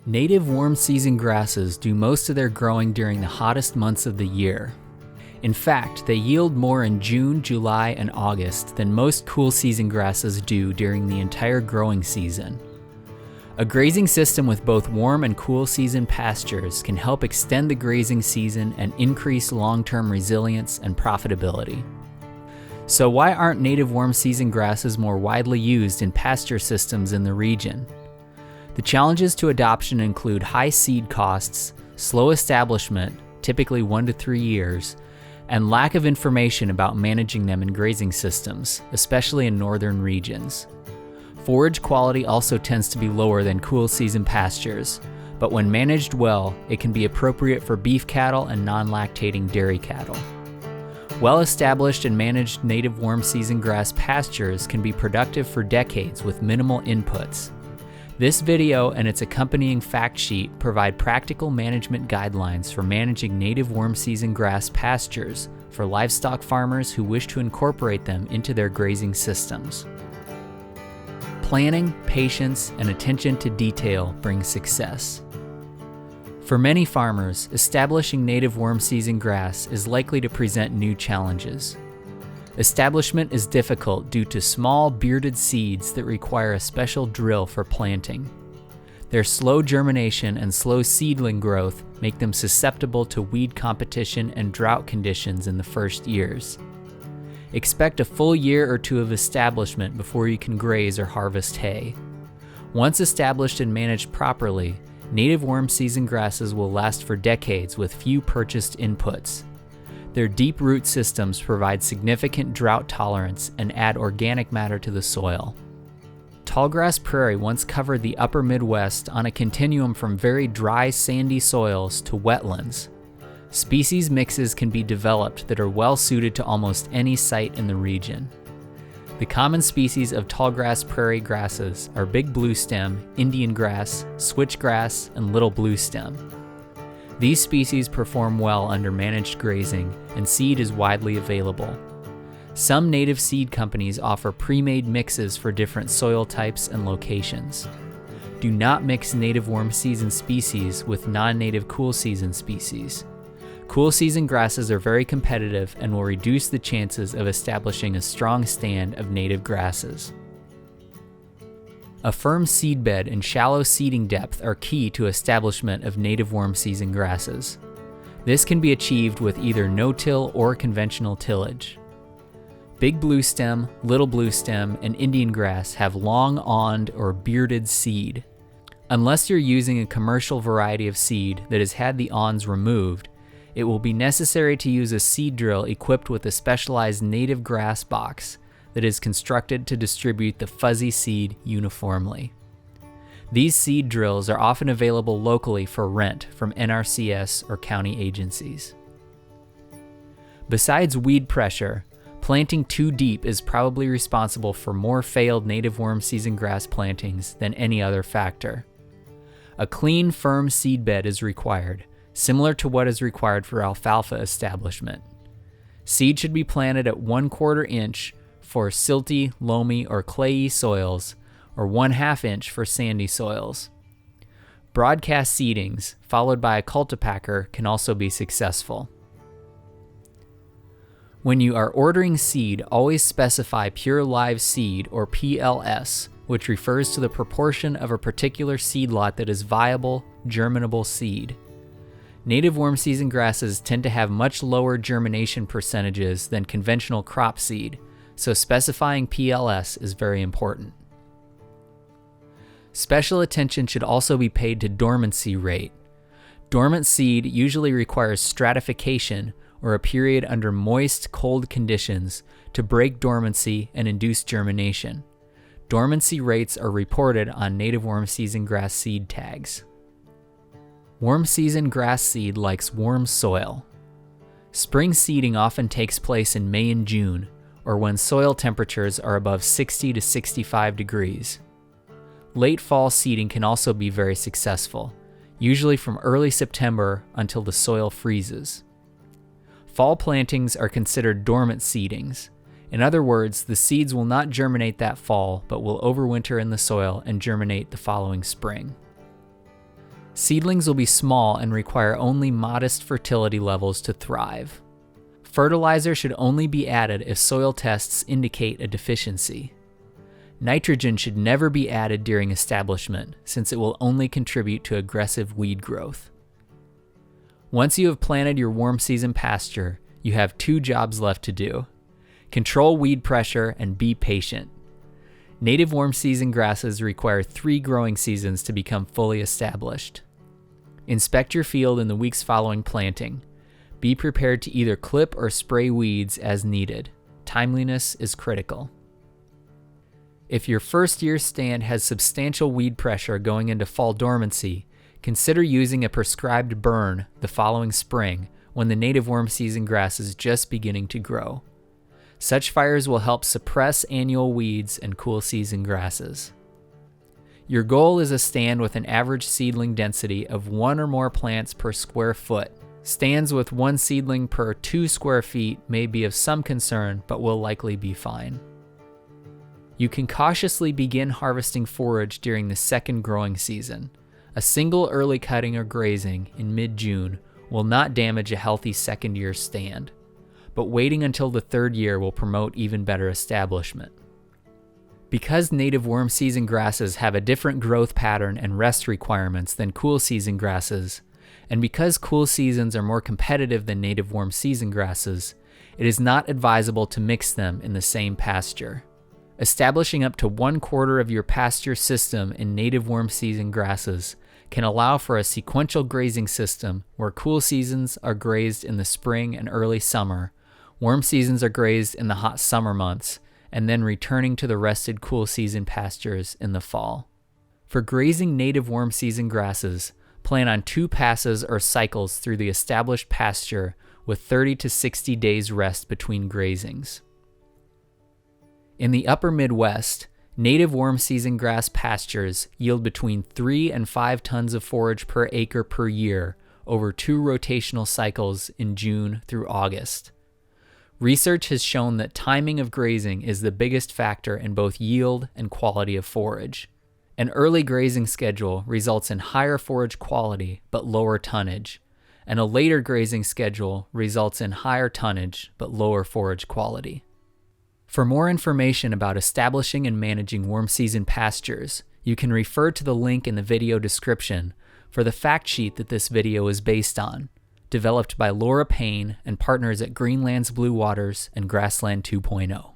Native warm season grasses do most of their growing during the hottest months of the year. In fact, they yield more in June, July, and August than most cool season grasses do during the entire growing season. A grazing system with both warm and cool season pastures can help extend the grazing season and increase long-term resilience and profitability. So why aren't native warm season grasses more widely used in pasture systems in the region? The challenges to adoption include high seed costs, slow establishment, typically 1 to 3 years, and lack of information about managing them in grazing systems, especially in northern regions. Forage quality also tends to be lower than cool season pastures, but when managed well, it can be appropriate for beef cattle and non-lactating dairy cattle. Well-established and managed native warm season grass pastures can be productive for decades with minimal inputs. This video and its accompanying fact sheet provide practical management guidelines for managing native warm season grass pastures for livestock farmers who wish to incorporate them into their grazing systems. Planning, patience, and attention to detail bring success. For many farmers, establishing native warm season grass is likely to present new challenges. Establishment is difficult due to small bearded seeds that require a special drill for planting. Their slow germination and slow seedling growth make them susceptible to weed competition and drought conditions in the first years. Expect a full year or two of establishment before you can graze or harvest hay. Once established and managed properly, native warm season grasses will last for decades with few purchased inputs. Their deep root systems provide significant drought tolerance and add organic matter to the soil. Tallgrass Prairie once covered the upper Midwest on a continuum from very dry, sandy soils to wetlands. Species mixes can be developed that are well suited to almost any site in the region. The common species of tallgrass prairie grasses are big bluestem, Indian grass, switchgrass, and little bluestem. These species perform well under managed grazing, and seed is widely available. Some native seed companies offer pre-made mixes for different soil types and locations. Do not mix native warm season species with non-native cool season species. Cool season grasses are very competitive and will reduce the chances of establishing a strong stand of native grasses. A firm seedbed and shallow seeding depth are key to establishment of native warm season grasses. This can be achieved with either no-till or conventional tillage. Big bluestem, little bluestem, and Indian grass have long awned or bearded seed. Unless you're using a commercial variety of seed that has had the awns removed, it will be necessary to use a seed drill equipped with a specialized native grass box that is constructed to distribute the fuzzy seed uniformly. These seed drills are often available locally for rent from NRCS or county agencies. Besides weed pressure, planting too deep is probably responsible for more failed native warm season grass plantings than any other factor. A clean, firm seedbed is required, similar to what is required for alfalfa establishment. Seed should be planted at 1/4 inch for silty, loamy, or clayey soils, or 1/2 inch for sandy soils. Broadcast seedings, followed by a cultipacker, can also be successful. When you are ordering seed, always specify pure live seed, or PLS, which refers to the proportion of a particular seed lot that is viable, germinable seed. Native warm season grasses tend to have much lower germination percentages than conventional crop seed, so specifying PLS is very important. Special attention should also be paid to dormancy rate. Dormant seed usually requires stratification, or a period under moist, cold conditions, to break dormancy and induce germination. Dormancy rates are reported on native warm season grass seed tags. Warm season grass seed likes warm soil. Spring seeding often takes place in May and June, or when soil temperatures are above 60 to 65 degrees. Late fall seeding can also be very successful, usually from early September until the soil freezes. Fall plantings are considered dormant seedings. In other words, the seeds will not germinate that fall, but will overwinter in the soil and germinate the following spring. Seedlings will be small and require only modest fertility levels to thrive. Fertilizer should only be added if soil tests indicate a deficiency. Nitrogen should never be added during establishment, since it will only contribute to aggressive weed growth. Once you have planted your warm season pasture, you have 2 jobs left to do. Control weed pressure and be patient. Native warm season grasses require 3 growing seasons to become fully established. Inspect your field in the weeks following planting. Be prepared to either clip or spray weeds as needed. Timeliness is critical. If your first year stand has substantial weed pressure going into fall dormancy, consider using a prescribed burn the following spring when the native warm season grass is just beginning to grow. Such fires will help suppress annual weeds and cool season grasses. Your goal is a stand with an average seedling density of 1 or more plants per square foot. Stands with 1 seedling per 2 square feet may be of some concern, but will likely be fine. You can cautiously begin harvesting forage during the second growing season. A single early cutting or grazing in mid-June will not damage a healthy second-year stand, but waiting until the 3rd year will promote even better establishment. Because native warm season grasses have a different growth pattern and rest requirements than cool season grasses, and because cool seasons are more competitive than native warm season grasses, it is not advisable to mix them in the same pasture. Establishing up to 1/4 of your pasture system in native warm season grasses can allow for a sequential grazing system where cool seasons are grazed in the spring and early summer, warm seasons are grazed in the hot summer months, and then returning to the rested cool season pastures in the fall. For grazing native warm season grasses, plan on 2 passes or cycles through the established pasture with 30 to 60 days rest between grazings. In the upper Midwest, native warm season grass pastures yield between 3 and 5 tons of forage per acre per year over 2 rotational cycles in June through August. Research has shown that timing of grazing is the biggest factor in both yield and quality of forage. An early grazing schedule results in higher forage quality but lower tonnage, and a later grazing schedule results in higher tonnage but lower forage quality. For more information about establishing and managing warm season pastures, you can refer to the link in the video description for the fact sheet that this video is based on, developed by Laura Paine and partners at Greenland's Blue Waters and Grassland 2.0.